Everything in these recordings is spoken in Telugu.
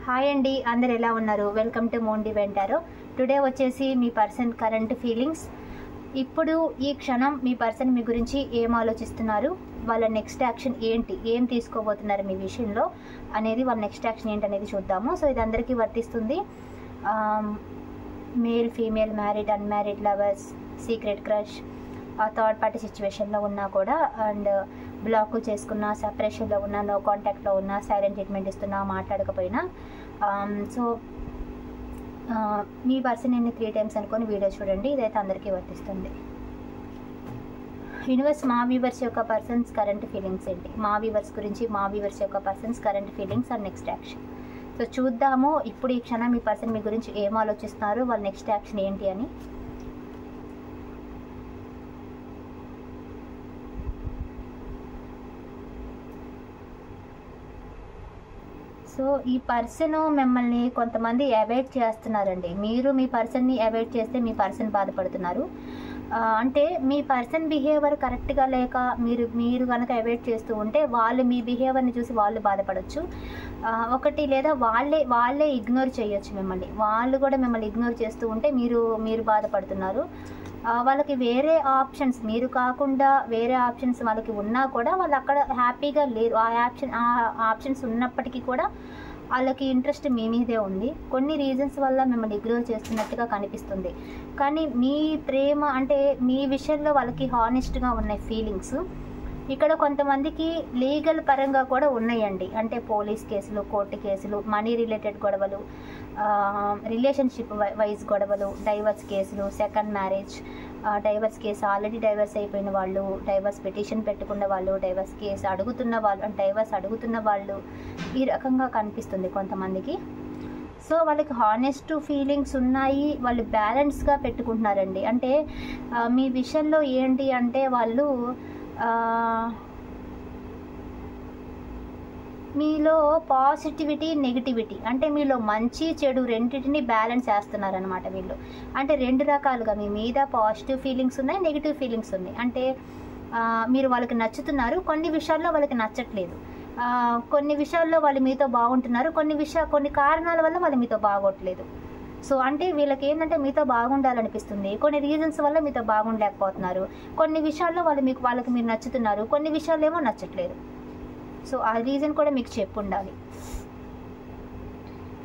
హాయ్ అండి, అందరు ఎలా ఉన్నారు? వెల్కమ్ టు మోండి వెంటారో. టుడే వచ్చేసి మీ పర్సన్ కరెంట్ ఫీలింగ్స్. ఇప్పుడు ఈ క్షణం మీ పర్సన్ మీ గురించి ఏం ఆలోచిస్తున్నారు, వాళ్ళ నెక్స్ట్ యాక్షన్ ఏంటి, ఏం తీసుకోబోతున్నారు మీ విషయంలో అనేది, వాళ్ళ నెక్స్ట్ యాక్షన్ ఏంటి అనేది చూద్దాము. సో ఇది అందరికీ వర్తిస్తుంది. Male, female, married, unmarried, lovers, secret crush, third party సిచ్యువేషన్లో ఉన్నా కూడా, అండ్ బ్లాక్ చేసుకున్నా, సెపరేషన్లో ఉన్నా, నో కాంటాక్ట్లో ఉన్నా, సైలెంట్ ట్రీట్మెంట్ ఇస్తున్నా, మాట్లాడకపోయినా, సో మీ పర్సన్ ఎన్ని 3 times అనుకొని వీడియో చూడండి. ఇదైతే అందరికీ వర్తిస్తుంది. యూనివర్స్, మా వ్యూవర్స్ యొక్క పర్సన్స్ కరెంట్ ఫీలింగ్స్ ఏంటి, మా వ్యూవర్స్ గురించి, మా వ్యూవర్స్ యొక్క persons current feelings and next action. So చూద్దాము ఇప్పుడు ఈ క్షణం మీ పర్సన్ మీ గురించి ఏం ఆలోచిస్తున్నారు, వాళ్ళ నెక్స్ట్ యాక్షన్ ఏంటి అని. సో ఈ పర్సన్ మిమ్మల్ని కొంతమంది అవాయిడ్ చేస్తున్నారండి. మీరు మీ పర్సన్ని అవాయిడ్ చేస్తే మీ పర్సన్ బాధపడుతున్నారు. అంటే మీ పర్సన్ బిహేవియర్ కరెక్ట్గా లేక మీరు కనుక అవాయిడ్ చేస్తూ ఉంటే వాళ్ళు మీ బిహేవియర్ని చూసి వాళ్ళు బాధపడవచ్చు. ఒకటి లేదా వాళ్ళే ఇగ్నోర్ చేయొచ్చు మిమ్మల్ని. వాళ్ళు కూడా మిమ్మల్ని ఇగ్నోర్ చేస్తూ ఉంటే మీరు బాధపడుతున్నారు. వాళ్ళకి వేరే ఆప్షన్స్, మీరు కాకుండా వేరే ఆప్షన్స్ వాళ్ళకి ఉన్నా కూడా వాళ్ళు అక్కడ హ్యాపీగా లేరు. ఆ ఆప్షన్స్ ఉన్నప్పటికీ కూడా వాళ్ళకి ఇంట్రెస్ట్ మీ మీదే ఉంది. కొన్ని రీజన్స్ వల్ల మిమ్మల్ని ఇగ్నోర్ చేస్తున్నట్టుగా కనిపిస్తుంది. కానీ మీ ప్రేమ అంటే మీ విషయంలో వాళ్ళకి హానెస్ట్గా ఉన్నాయి ఫీలింగ్స్. ఇక్కడ కొంతమందికి లీగల్ పరంగా కూడా ఉన్నాయండి. అంటే పోలీస్ కేసులు, కోర్టు కేసులు, మనీ రిలేటెడ్ గొడవలు, రిలేషన్షిప్ వైజ్ గొడవలు, డైవర్స్ కేసులు, second marriage, divorce case, already divorce అయిపోయిన వాళ్ళు, డైవర్స్ పిటిషన్ పెట్టుకున్న వాళ్ళు, డైవర్స్ కేసు అడుగుతున్న వాళ్ళు, డైవర్స్ అడుగుతున్న వాళ్ళు, ఈ రకంగా కనిపిస్తుంది కొంతమందికి. సో వాళ్ళకి హానెస్ట్ ఫీలింగ్స్ ఉన్నాయి, వాళ్ళు బ్యాలెన్స్గా పెట్టుకుంటున్నారండి. అంటే మీ విషయంలో ఏంటి అంటే వాళ్ళు మీలో పాజిటివిటీ, నెగిటివిటీ, అంటే మీలో మంచి చెడు రెండింటిని బ్యాలెన్స్ చేస్తున్నారనమాట వీళ్ళు. అంటే 2 రకాలుగా మీ మీద పాజిటివ్ ఫీలింగ్స్ ఉన్నాయి, నెగిటివ్ ఫీలింగ్స్ ఉన్నాయి. అంటే మీరు వాళ్ళకి నచ్చుతున్నారు, కొన్ని విషయాల్లో వాళ్ళకి నచ్చట్లేదు. కొన్ని విషయాల్లో వాళ్ళు మీతో బాగుంటున్నారు, కొన్ని కారణాల వల్ల వాళ్ళు మీతో బాగోట్లేదు. సో అంటే వీళ్ళకి ఏంటంటే మీతో బాగుండాలనిపిస్తుంది, కొన్ని రీజన్స్ వల్ల మీతో బాగుండలేకపోతున్నారు. కొన్ని విషయాల్లో వాళ్ళకి మీరు నచ్చుతున్నారు, కొన్ని విషయాల్లో ఏమో నచ్చట్లేదు. సో ఆ రీజన్ కూడా మీకు చెప్పు ఉండాలి.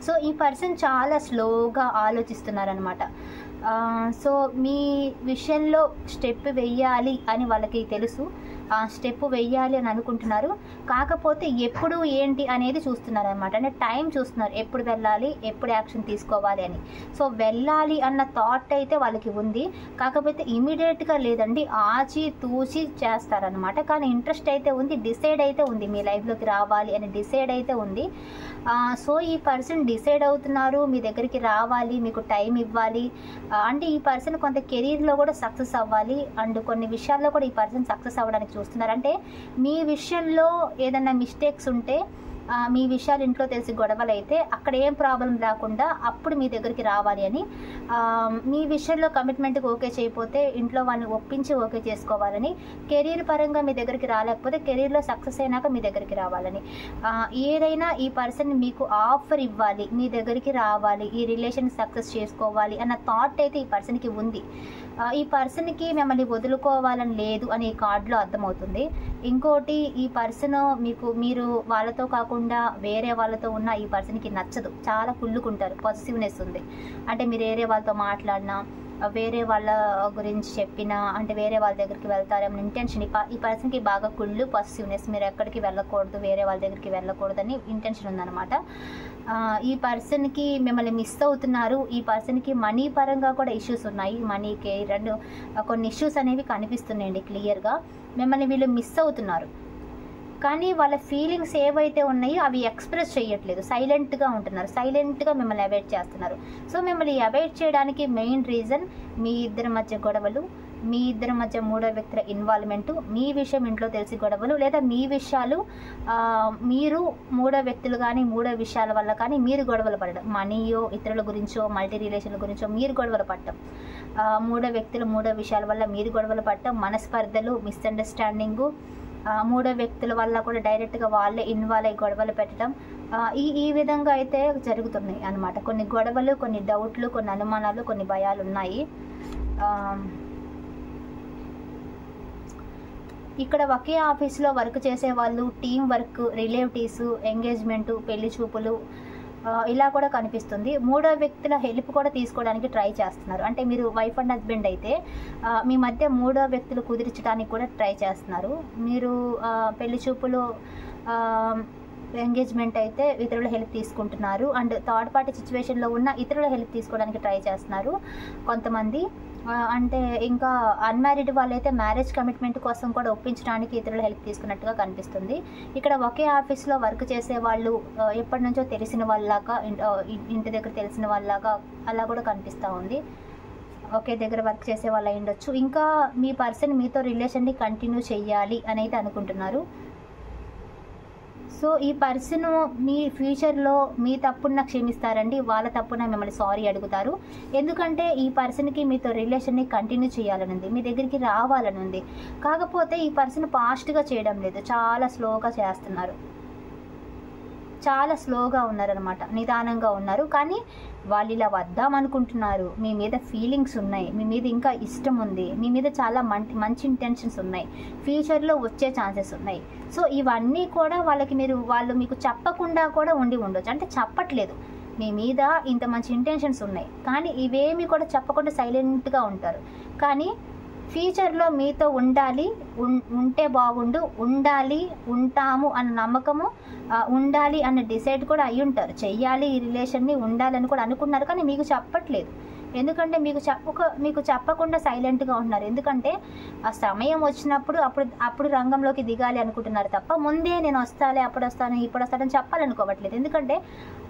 సో ఈ పర్సన్ చాలా స్లోగా ఆలోచిస్తున్నారనమాట. సో మీ విషయంలో స్టెప్ వెయ్యాలి అని వాళ్ళకి తెలుసు, ఆ స్టెప్ వెయ్యాలి అని అనుకుంటున్నారు. కాకపోతే ఎప్పుడు ఏంటి అనేది చూస్తున్నారు అనమాట. అంటే టైం చూస్తున్నారు, ఎప్పుడు వెళ్ళాలి, ఎప్పుడు యాక్షన్ తీసుకోవాలి అని. సో వెళ్ళాలి అన్న థాట్ అయితే వాళ్ళకి ఉంది, కాకపోతే ఇమీడియట్గా లేదండి, ఆచి తూచి చేస్తారనమాట. కానీ ఇంట్రెస్ట్ అయితే ఉంది, డిసైడ్ అయితే ఉంది, మీ లైఫ్లోకి రావాలి అని డిసైడ్ అయితే ఉంది. సో ఈ పర్సన్ డిసైడ్ అవుతున్నారు, మీ దగ్గరికి రావాలి, మీకు టైం ఇవ్వాలి. అంటే ఈ పర్సన్ కొంత కెరీర్లో కూడా సక్సెస్ అవ్వాలి, అండ్ కొన్ని విషయాల్లో కూడా ఈ పర్సన్ సక్సెస్ అవ్వడానికి చూస్తున్నారు. అంటే మీ విషయంలో ఏదైనా మిస్టేక్స్ ఉంటే, మీ విషయాలు ఇంట్లో తెలిసి గొడవలు అయితే అక్కడ ఏం ప్రాబ్లం రాకుండా అప్పుడు మీ దగ్గరికి రావాలి అని, మీ విషయంలో కమిట్మెంట్కి ఓకే చేయకపోతే ఇంట్లో వాళ్ళని ఒప్పించి ఓకే చేసుకోవాలని, కెరీర్ పరంగా మీ దగ్గరికి రాలేకపోతే కెరీర్లో సక్సెస్ అయినాక మీ దగ్గరికి రావాలని, ఏదైనా ఈ పర్సన్ మీకు ఆఫర్ ఇవ్వాలి, మీ దగ్గరికి రావాలి, ఈ రిలేషన్ సక్సెస్ చేసుకోవాలి అన్న థాట్ అయితే ఈ పర్సన్కి ఉంది. ఈ పర్సన్కి మిమ్మల్ని వదులుకోవాలని లేదు అని ఈ కార్డులో అర్థమవుతుంది. ఇంకోటి, ఈ పర్సన్ మీరు వాళ్ళతో కాకుండా వేరే వాళ్ళతో ఉన్న ఈ పర్సన్కి నచ్చదు, చాలా కుళ్ళుకుంటారు, పాజిటివ్నెస్ ఉంది. అంటే మీరు వేరే వాళ్ళతో మాట్లాడినా, వేరే వాళ్ళ గురించి చెప్పినా, అంటే వేరే వాళ్ళ దగ్గరికి వెళ్తారేమో ఇంటెన్షన్. ఈ పర్సన్కి బాగా కుళ్ళు, పాజిటివ్నెస్, మీరు ఎక్కడికి వెళ్ళకూడదు, వేరే వాళ్ళ దగ్గరికి వెళ్ళకూడదు అని ఇంటెన్షన్ ఉందన్నమాట. ఈ పర్సన్కి మిమ్మల్ని మిస్ అవుతున్నారు. ఈ పర్సన్కి మనీ పరంగా కూడా ఇష్యూస్ ఉన్నాయి, మనీ, కెరీర్, కొన్ని ఇష్యూస్ అనేవి కనిపిస్తున్నాయండి క్లియర్గా. మిమ్మల్ని వీళ్ళు మిస్ అవుతున్నారు, కానీ వాళ్ళ ఫీలింగ్స్ ఏవైతే ఉన్నాయో అవి ఎక్స్ప్రెస్ చేయట్లేదు, సైలెంట్గా ఉంటున్నారు, సైలెంట్గా మిమ్మల్ని అవాయిడ్ చేస్తున్నారు. సో మిమ్మల్ని అవాయిడ్ చేయడానికి మెయిన్ రీజన్ మీ ఇద్దరి మధ్య గొడవలు, మీ ఇద్దరి మధ్య 3వ వ్యక్తుల ఇన్వాల్వ్మెంటు, మీ విషయం ఇంట్లో తెలిసి గొడవలు, లేదా మీ విషయాలు మీరు 3వ వ్యక్తులు కానీ 3వ విషయాల వల్ల కానీ మీరు గొడవలు పడడం, మనీయో ఇతరుల గురించో మల్టీ రిలేషన్ల గురించో మీరు గొడవలు పడటం, 3వ వ్యక్తులు 3వ విషయాల వల్ల మీరు గొడవలు పడటం, మనస్పర్ధలు, మిస్అండర్స్టాండింగు, మూడో వ్యక్తుల వల్ల కూడా డైరెక్ట్గా వాళ్ళే ఇన్వాల్వ్ అయ్యి గొడవలు పెట్టడం, ఈ విధంగా అయితే జరుగుతున్నాయి అన్నమాట. కొన్ని గొడవలు, కొన్ని డౌట్లు, కొన్ని అనుమానాలు, కొన్ని భయాలు ఉన్నాయి. ఇక్కడ ఒకే ఆఫీస్లో వర్క్ చేసే వాళ్ళు, టీం వర్క్, రిలేటివ్స్, ఎంగేజ్మెంటు, పెళ్లి చూపులు ఇలా కూడా కనిపిస్తుంది. మూడో వ్యక్తుల హెల్ప్ కూడా తీసుకోవడానికి ట్రై చేస్తున్నారు. అంటే మీరు వైఫ్ అండ్ హస్బెండ్ అయితే మీ మధ్య మూడో వ్యక్తులు కుదిర్చడానికి కూడా ట్రై చేస్తున్నారు. మీరు పెళ్లి చూపులు, ఎంగేజ్మెంట్ అయితే ఇతరుల హెల్ప్ తీసుకుంటున్నారు. అండ్ థర్డ్ పార్టీ సిచ్యువేషన్లో ఉన్న ఇతరుల హెల్ప్ తీసుకోవడానికి ట్రై చేస్తున్నారు కొంతమంది. అంటే ఇంకా అన్మ్యారీడ్ వాళ్ళైతే మ్యారేజ్ కమిట్మెంట్ కోసం కూడా ఒప్పించడానికి ఇతరుల హెల్ప్ తీసుకున్నట్టుగా కనిపిస్తుంది. ఇక్కడ ఒకే ఆఫీస్లో వర్క్ చేసే వాళ్ళు ఎప్పటి నుంచో తెలిసిన వాళ్ళలాగా, ఇంటి దగ్గర తెలిసిన వాళ్ళలాగా అలా కూడా కనిపిస్తూ ఉంది. ఒకే దగ్గర వర్క్ చేసే వాళ్ళు అయి ఉండొచ్చు. ఇంకా మీ పర్సన్ మీతో రిలేషన్ని కంటిన్యూ చెయ్యాలి అని అయితే అనుకుంటున్నారు. సో ఈ పర్సన్ మీ ఫ్యూచర్లో మీ తప్పున క్షమిస్తారండి, వాళ్ళ తప్పున మిమ్మల్ని సారీ అడుగుతారు. ఎందుకంటే ఈ పర్సన్కి మీతో రిలేషన్ని కంటిన్యూ చేయాలని ఉంది, మీ దగ్గరికి రావాలని ఉంది. కాకపోతే ఈ పర్సన్ ఫాస్ట్గా చేయడం లేదు, చాలా స్లోగా చేస్తున్నారు. చాలా స్లోగా ఉన్నారనమాట, నిదానంగా ఉన్నారు. కానీ వాళ్ళు ఇలా వద్దామనుకుంటున్నారు. మీ మీద ఫీలింగ్స్ ఉన్నాయి, మీ మీద ఇంకా ఇష్టం ఉంది, మీ మీద చాలా మంచి ఇంటెన్షన్స్ ఉన్నాయి, ఫ్యూచర్లో వచ్చే ఛాన్సెస్ ఉన్నాయి. సో ఇవన్నీ కూడా వాళ్ళు మీకు చెప్పకుండా కూడా ఉండొచ్చు. అంటే చెప్పట్లేదు, మీ మీద ఇంత మంచి ఇంటెన్షన్స్ ఉన్నాయి, కానీ ఇవేమి కూడా చెప్పకుండా సైలెంట్గా ఉంటారు. కానీ ఫ్యూచర్లో మీతో ఉంటే బాగుండు, ఉంటాము అన్న నమ్మకము, ఉండాలి అన్న డిసైడ్ కూడా అయ్యి ఉంటారు. చెయ్యాలి, ఈ రిలేషన్ని ఉండాలని కూడా అనుకున్నారు, కానీ మీకు చెప్పట్లేదు. ఎందుకంటే మీకు చెప్పకుండా సైలెంట్గా ఉన్నారు. ఎందుకంటే ఆ సమయం వచ్చినప్పుడు అప్పుడు రంగంలోకి దిగాలి అనుకుంటున్నారు తప్ప ముందే నేను వస్తాలే, అప్పుడు వస్తాను, ఇప్పుడు వస్తానని చెప్పాలనుకోవట్లేదు. ఎందుకంటే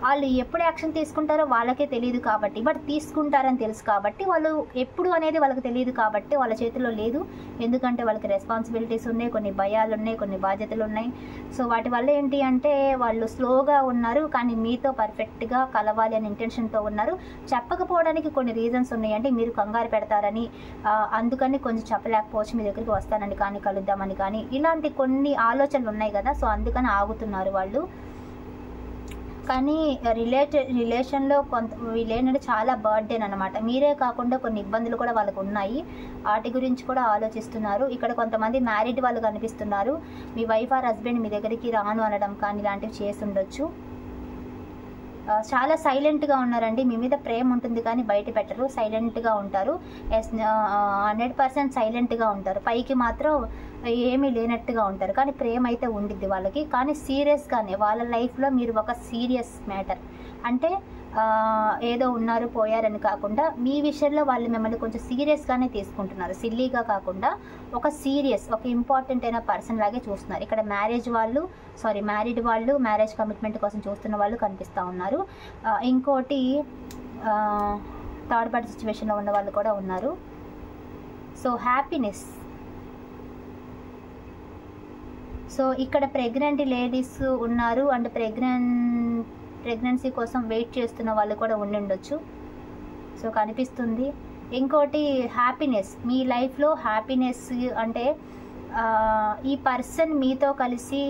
వాళ్ళు ఎప్పుడు యాక్షన్ తీసుకుంటారో వాళ్ళకే తెలియదు కాబట్టి, బట్ తీసుకుంటారని తెలుసు కాబట్టి, వాళ్ళు ఎప్పుడు అనేది వాళ్ళకి తెలియదు కాబట్టి వాళ్ళ చేతిలో లేదు. ఎందుకంటే వాళ్ళకి రెస్పాన్సిబిలిటీస్ ఉన్నాయి, కొన్ని భయాలు ఉన్నాయి, కొన్ని బాధ్యతలు ఉన్నాయి. సో వాటి వల్ల ఏంటి అంటే వాళ్ళు స్లోగా ఉన్నారు, కానీ మీతో పర్ఫెక్ట్గా కలవాలి అనే ఇంటెన్షన్తో ఉన్నారు. చెప్పకపోవడానికి కొన్ని రీజన్స్ ఉన్నాయి. అంటే మీరు కంగారు పెడతారని, అందుకని కొంచెం చెప్పలేకపోవచ్చు, మీ దగ్గరికి వస్తానని కానీ, కలుద్దామని కానీ, ఇలాంటి కొన్ని ఆలోచనలు ఉన్నాయి కదా. సో అందుకని ఆగుతున్నారు వాళ్ళు. కానీ రిలేషన్లో వీళ్ళేంటంటే చాలా బర్డెన్ అనమాట. మీరే కాకుండా కొన్ని ఇబ్బందులు కూడా వాళ్ళకు ఉన్నాయి, వాటి గురించి కూడా ఆలోచిస్తున్నారు. ఇక్కడ కొంతమంది మ్యారీడ్ వాళ్ళు కనిపిస్తున్నారు. మీ వైఫ్ ఆర్ హస్బెండ్ మీ దగ్గరికి రాను అనడం కానీ ఇలాంటివి చేసి ఉండొచ్చు. చాలా సైలెంట్గా ఉన్నారండి. మీ మీద ప్రేమ ఉంటుంది కానీ బయట పెట్టరు, సైలెంట్గా ఉంటారు. 100% సైలెంట్గా ఉంటారు. పైకి మాత్రం ఏమీ లేనట్టుగా ఉంటారు, కానీ ప్రేమ అయితే ఉండిద్ది వాళ్ళకి. కానీ సీరియస్గానే వాళ్ళ లైఫ్లో మీరు ఒక సీరియస్ మ్యాటర్. అంటే ఏదో ఉన్నారు పోయారని కాకుండా మీ విషయంలో వాళ్ళు మిమ్మల్ని కొంచెం సీరియస్గానే తీసుకుంటున్నారు. సిల్లీగా కాకుండా ఒక ఇంపార్టెంట్ అయిన పర్సన్ లాగే చూస్తున్నారు. ఇక్కడ మ్యారీడ్ వాళ్ళు మ్యారేజ్ కమిట్మెంట్ కోసం చూస్తున్న వాళ్ళు కనిపిస్తూ ఉన్నారు. ఇంకోటి థర్డ్ పార్టీ సిచ్యువేషన్లో ఉన్న వాళ్ళు కూడా ఉన్నారు. So happiness. సో ఇక్కడ ప్రెగ్నెంట్ లేడీస్ ఉన్నారు అండ్ ప్రెగ్నెన్సీ కోసం వెయిట్ చేస్తున్న వాళ్ళు కూడా ఉండొచ్చు. సో కనిపిస్తుంది. ఇంకోటి హ్యాపీనెస్. మీ లైఫ్లో హ్యాపీనెస్ అంటే ఈ పర్సన్ మీతో కలిసి,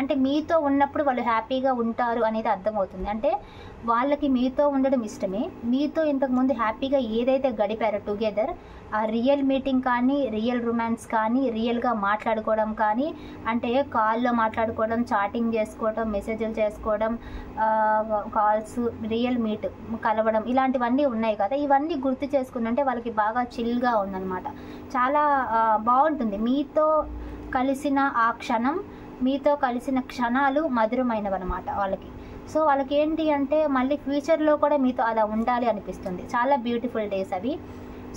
అంటే మీతో ఉన్నప్పుడు వాళ్ళు హ్యాపీగా ఉంటారు అనేది అర్థమవుతుంది. అంటే వాళ్ళకి మీతో ఉండడం ఇష్టమే. మీతో ఇంతకుముందు హ్యాపీగా ఏదైతే గడిపారో టుగెదర్, ఆ రియల్ మీటింగ్ కానీ, రియల్ రొమాన్స్ కానీ, రియల్గా మాట్లాడుకోవడం కానీ, అంటే కాల్లో మాట్లాడుకోవడం, చాటింగ్ చేసుకోవడం, మెసేజ్లు చేసుకోవడం, కాల్స్, రియల్ మీట్ కలవడం, ఇలాంటివన్నీ ఉన్నాయి కదా. ఇవన్నీ గుర్తు చేసుకుంటే వాళ్ళకి బాగా చిల్గా ఉందన్నమాట. చాలా బాగుంటుంది మీతో కలిసిన ఆ క్షణం, మీతో కలిసిన క్షణాలు మధురమైనవి అనమాట వాళ్ళకి. సో వాళ్ళకి ఏంటి అంటే మళ్ళీ ఫ్యూచర్లో కూడా మీతో అలా ఉండాలి అనిపిస్తుంది. చాలా బ్యూటిఫుల్ డేస్ అవి.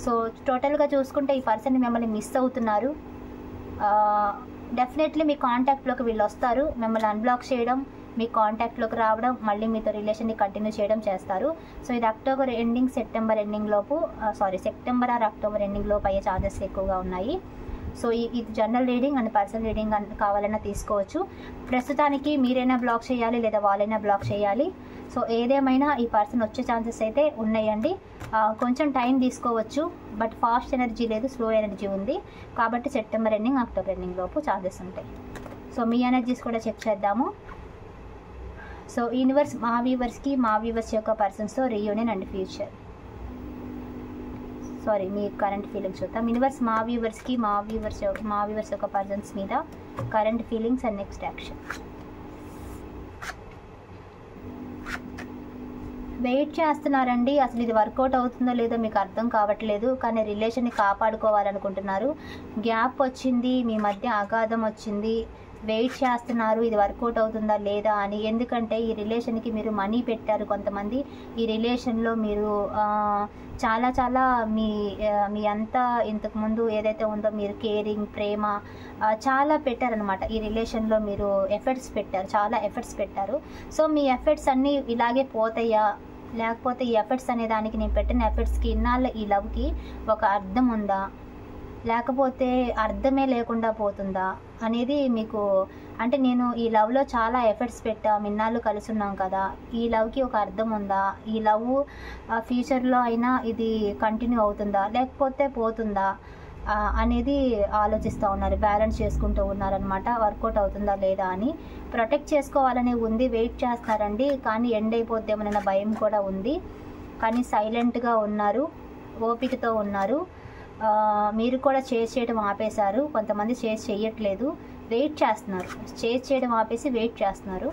సో టోటల్గా చూసుకుంటే ఈ పర్సన్ మిమ్మల్ని మిస్ అవుతున్నారు. డెఫినెట్లీ మీ కాంటాక్ట్లోకి వీళ్ళు వస్తారు. మిమ్మల్ని అన్బ్లాక్ చేయడం, మీ కాంటాక్ట్లోకి రావడం, మళ్ళీ మీతో రిలేషన్ని కంటిన్యూ చేయడం చేస్తారు. సో ఇది October ending, September or October ending లోపు అయ్యే ఛాన్సెస్ ఎక్కువగా ఉన్నాయి. సో ఇది general reading and personal reading కావాలన్నా తీసుకోవచ్చు. ప్రస్తుతానికి మీరైనా బ్లాక్ చేయాలి లేదా వాళ్ళైనా బ్లాక్ చేయాలి. సో ఏదేమైనా ఈ పర్సన్ వచ్చే ఛాన్సెస్ అయితే ఉన్నాయండి. కొంచెం టైం తీసుకోవచ్చు, బట్ ఫాస్ట్ ఎనర్జీ లేదు, స్లో ఎనర్జీ ఉంది. కాబట్టి సెప్టెంబర్ ఎండింగ్, అక్టోబర్ ఎండింగ్ లోపు ఛాన్సెస్ ఉంటాయి. సో మీ ఎనర్జీస్ కూడా చెక్ చేద్దాము. సో యూనివర్స్ మా వ్యూవర్స్ యొక్క పర్సన్స్తో రీయూనియన్ అండ్ ఫ్యూచర్. సారీ, మీ కరెంట్ ఫీలింగ్స్ చూద్దాం. యూనివర్స్ మా వ్యూవర్స్ యొక్క పర్సన్స్ మీద current feelings and next action. Wait చేస్తున్నారండి. అసలు ఇది వర్కౌట్ అవుతుందో లేదో మీకు అర్థం కావట్లేదు, కానీ రిలేషన్ని కాపాడుకోవాలనుకుంటున్నారు. గ్యాప్ వచ్చింది, మీ మధ్య అగాధం వచ్చింది, వెయిట్ చేస్తున్నారు ఇది వర్కౌట్ అవుతుందా లేదా అని. ఎందుకంటే ఈ రిలేషన్కి మీరు మనీ పెట్టారు. కొంతమంది ఈ రిలేషన్లో మీరు చాలా మీ అంతా ఇంతకుముందు ఏదైతే ఉందో మీరు కేరింగ్, ప్రేమ చాలా పెట్టారనమాట. ఈ రిలేషన్లో మీరు చాలా ఎఫర్ట్స్ పెట్టారు. సో మీ ఎఫర్ట్స్ అన్నీ ఇలాగే పోతాయా, లేకపోతే ఈ ఎఫర్ట్స్ అనే దానికి నేను పెట్టిన ఎఫర్ట్స్కి ఇన్నాళ్ళ ఈ లవ్కి ఒక అర్థం ఉందా, లేకపోతే అర్థమే లేకుండా పోతుందా అనేది మీకు, అంటే నేను ఈ లవ్లో చాలా ఎఫర్ట్స్ పెట్టాం, ఇన్నాళ్ళు కలిసి ఉన్నాం కదా, ఈ లవ్కి ఒక అర్థం ఉందా, ఈ లవ్ ఫ్యూచర్లో అయినా ఇది కంటిన్యూ అవుతుందా లేకపోతే పోతుందా అనేది ఆలోచిస్తూ ఉన్నారు. బ్యాలెన్స్ చేసుకుంటూ ఉన్నారనమాట. వర్కౌట్ అవుతుందా లేదా అని. ప్రొటెక్ట్ చేసుకోవాలని ఉంది, వెయిట్ చేస్తున్నారండి. కానీ ఎండ్ అయిపోద్దేమన్న భయం కూడా ఉంది. కానీ సైలెంట్గా ఉన్నారు, ఓపికతో ఉన్నారు. మీరు కూడా చేజ్ చేయడం ఆపేశారు. కొంతమంది చేజ్ చేయట్లేదు, వెయిట్ చేస్తున్నారు. చేజ్ చేయడం ఆపేసి వెయిట్ చేస్తున్నారు.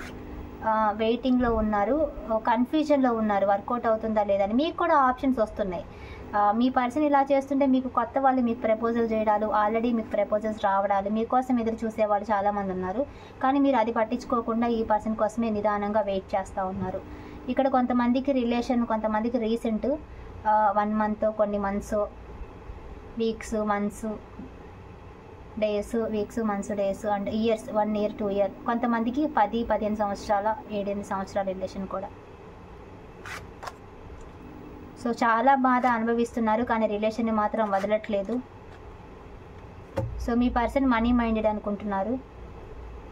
వెయిటింగ్లో ఉన్నారు, కన్ఫ్యూజన్లో ఉన్నారు, వర్కౌట్ అవుతుందా లేదని. మీకు కూడా ఆప్షన్స్ వస్తున్నాయి. మీ పర్సన్ ఇలా చేస్తుంటే మీకు కొత్త వాళ్ళు మీకు ప్రపోజల్ చేయడాలు, ఆల్రెడీ మీకు ప్రపోజల్స్ రావడాలు, మీకోసం ఎదురు చూసేవాళ్ళు చాలామంది ఉన్నారు. కానీ మీరు అది పట్టించుకోకుండా ఈ పర్సన్ కోసమే నిదానంగా వెయిట్ చేస్తూ ఉన్నారు. ఇక్కడ కొంతమందికి రిలేషన్, కొంతమందికి రీసెంట్ 1 month, కొన్ని months, weeks, months, days, weeks, months, days and years, 1 year 2 year, కొంతమందికి 10-15 సంవత్సరాల 7-8 సంవత్సరాల రిలేషన్ కూడా. సో చాలా బాధ అనుభవిస్తున్నారు, కానీ రిలేషన్ని మాత్రం వదలట్లేదు. సో మీ పర్సన్ మనీ మైండెడ్ అనుకుంటున్నారు.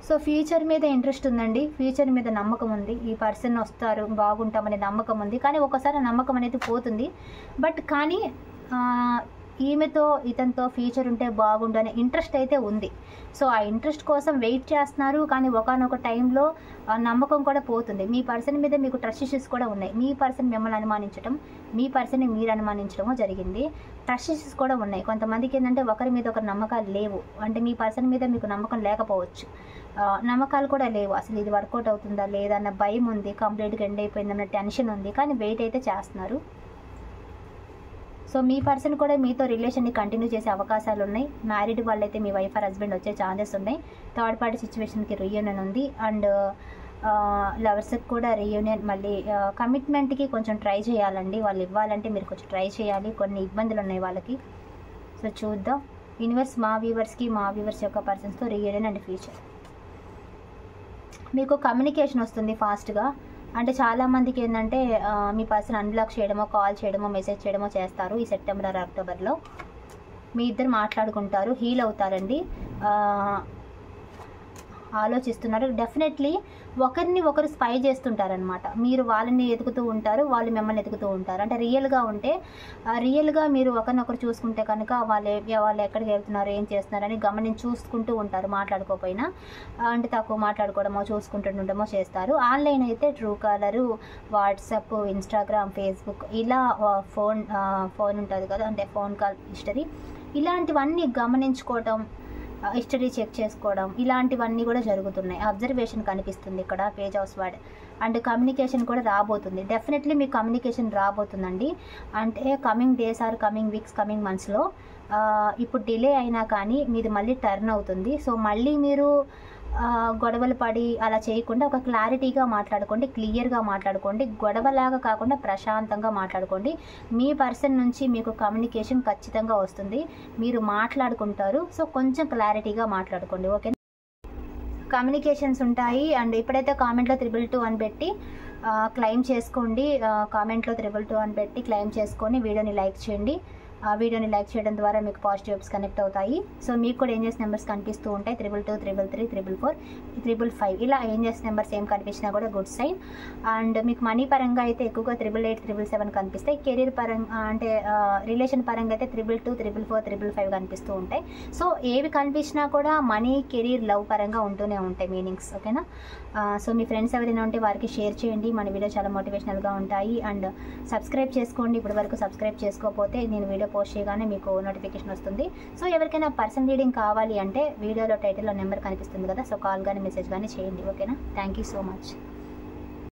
సో ఫ్యూచర్ మీద ఇంట్రెస్ట్ ఉందండి, ఫ్యూచర్ మీద నమ్మకం ఉంది. ఈ పర్సన్ వస్తారు, బాగుంటామనే నమ్మకం ఉంది. కానీ ఒకసారి నమ్మకం అనేది పోతుంది. బట్ కానీ ఈమెతో ఇతనితో ఫ్యూచర్ ఉంటే బాగుండు అనే ఇంట్రెస్ట్ అయితే ఉంది. సో ఆ ఇంట్రెస్ట్ కోసం వెయిట్ చేస్తున్నారు. కానీ ఒకనొక టైంలో నమ్మకం కూడా పోతుంది. మీ పర్సన్ మీద మీకు ట్రస్ట్ ఇష్యూస్ కూడా ఉన్నాయి. మీ పర్సన్ మిమ్మల్ని అనుమానించడం, మీ పర్సన్ని మీరు అనుమానించడమో జరిగింది. ట్రస్ట్ ఇష్యూస్ కూడా ఉన్నాయి. కొంతమందికి ఏంటంటే ఒకరి మీద ఒకరి నమ్మకాలు లేవు. అంటే మీ పర్సన్ మీద మీకు నమ్మకం లేకపోవచ్చు, నమ్మకాలు కూడా లేవు. అసలు ఇది వర్కౌట్ అవుతుందా లేదా అన్న భయం ఉంది, కంప్లీట్గా ఎండ్ అయిపోయిందన్న టెన్షన్ ఉంది. కానీ వెయిట్ అయితే చేస్తున్నారు. సో మీ పర్సన్ కూడా మీతో రిలేషన్ని కంటిన్యూ చేసే అవకాశాలు ఉన్నాయి. మ్యారీడ్ వాళ్ళైతే మీ వైఫ్ ఆర్ హస్బెండ్ వచ్చే ఛాన్సెస్ ఉన్నాయి. థర్డ్ పార్టీ సిచ్యువేషన్కి రీయూనియన్ ఉంది. అండ్ లవర్స్కి కూడా రీయూనియన్. మళ్ళీ కమిట్మెంట్కి కొంచెం ట్రై చేయాలండి. వాళ్ళు ఇవ్వాలంటే మీరు కొంచెం ట్రై చేయాలి. కొన్ని ఇబ్బందులు ఉన్నాయి వాళ్ళకి. సో చూద్దాం. యూనివర్స్ మా వ్యూవర్స్ యొక్క పర్సన్స్తో రీయూనియన్ అండ్ ఫ్యూచర్. మీకు కమ్యూనికేషన్ వస్తుంది ఫాస్ట్గా. అంటే చాలామందికి ఏంటంటే మీ పర్సన్ అన్బ్లాక్ చేయడమో, కాల్ చేయడమో, మెసేజ్ చేయడమో చేస్తారు. ఈ సెప్టెంబర్ ఆర్ అక్టోబర్లో మీ ఇద్దరు మాట్లాడుకుంటారు, హీల్ అవుతారండి. ఆలోచిస్తున్నారు. డెఫినెట్లీ ఒకరిని ఒకరు స్పై చేస్తుంటారనమాట. మీరు వాళ్ళని ఎదుగుతూ ఉంటారు, వాళ్ళు మిమ్మల్ని ఎదుగుతూ ఉంటారు. అంటే రియల్గా మీరు ఒకరినొకరు చూసుకుంటే కనుక వాళ్ళు ఎక్కడికి వెళ్తున్నారు, ఏం చేస్తున్నారు అని చూసుకుంటూ ఉంటారు. మాట్లాడుకోకపోయినా అంటే తక్కువ మాట్లాడుకోవడమో, చూసుకుంటుండడమో చేస్తారు. ఆన్లైన్ అయితే true collar, WhatsApp, Instagram, Facebook ఇలా ఫోన్ ఉంటుంది కదా, అంటే ఫోన్ కాల్ హిస్టరీ, ఇలాంటివన్నీ గమనించుకోవటం, హిస్టరీ చెక్ చేసుకోవడం, ఇలాంటివన్నీ కూడా జరుగుతున్నాయి. అబ్జర్వేషన్ కనిపిస్తుంది ఇక్కడ, page house word. And communication కూడా రాబోతుంది. డెఫినెట్లీ మీకు కమ్యూనికేషన్ రాబోతుందండి. అంటే coming days or coming weeks, coming మంత్స్లో ఇప్పుడు డిలే అయినా కానీ మీది మళ్ళీ టర్న్ అవుతుంది. సో మళ్ళీ మీరు గొడవలు పడి అలా చేయకుండా ఒక క్లారిటీగా మాట్లాడుకోండి, క్లియర్గా మాట్లాడుకోండి. గొడవలాగా కాకుండా ప్రశాంతంగా మాట్లాడుకోండి. మీ పర్సన్ నుంచి మీకు కమ్యూనికేషన్ ఖచ్చితంగా వస్తుంది, మీరు మాట్లాడుకుంటారు. సో కొంచెం క్లారిటీగా మాట్లాడుకోండి, ఓకే. కమ్యూనికేషన్స్ ఉంటాయి. అండ్ ఇప్పుడైతే కామెంట్లో 222 అని పెట్టి క్లెయిమ్ చేసుకోండి. కామెంట్లో 222 అని పెట్టి క్లెయిమ్ చేసుకొని వీడియోని లైక్ చేయండి. వీడియోని లైక్ చేయడం ద్వారా మీకు పాజిటివ్ వైబ్స్ కనెక్ట్ అవుతాయి. సో మీకు కూడా ఏంజెస్ నెంబర్స్ కనిపిస్తూ ఉంటాయి, 22, 33, 34, 55 ఇలా ఏంజెస్ నెంబర్స్ ఏం కనిపించినా కూడా గుడ్ సైన్. అండ్ మీకు మనీ పరంగా అయితే ఎక్కువగా 88, 777 కనిపిస్తాయి. కెరీర్ పరంగా అంటే రిలేషన్ పరంగా అయితే 22, 34, 55 కనిపిస్తూ ఉంటాయి. సో ఏవి కనిపించినా కూడా మనీ, కెరీర్, లవ్ పరంగా ఉంటూనే ఉంటాయి మీనింగ్స్. ఓకేనా? సో మీ ఫ్రెండ్స్ ఎవరైనా ఉంటే వారికి షేర్ చేయండి. మన వీడియో చాలా మోటివేషనల్గా ఉంటాయి. అండ్ సబ్స్క్రైబ్ చేసుకోండి. ఇప్పటి వరకు సబ్స్క్రైబ్ చేసుకోకపోతే నేను వీడియో పోస్ట్ చేయగానే మీకు నోటిఫికేషన్ వస్తుంది. సో ఎవరికైనా పర్సనల్ రీడింగ్ కావాలి అంటే వీడియోలో టైటిల్లో నెంబర్ కనిపిస్తుంది కదా, సో కాల్ కానీ మెసేజ్ కానీ చేయండి. ఓకేనా? Thank you so much.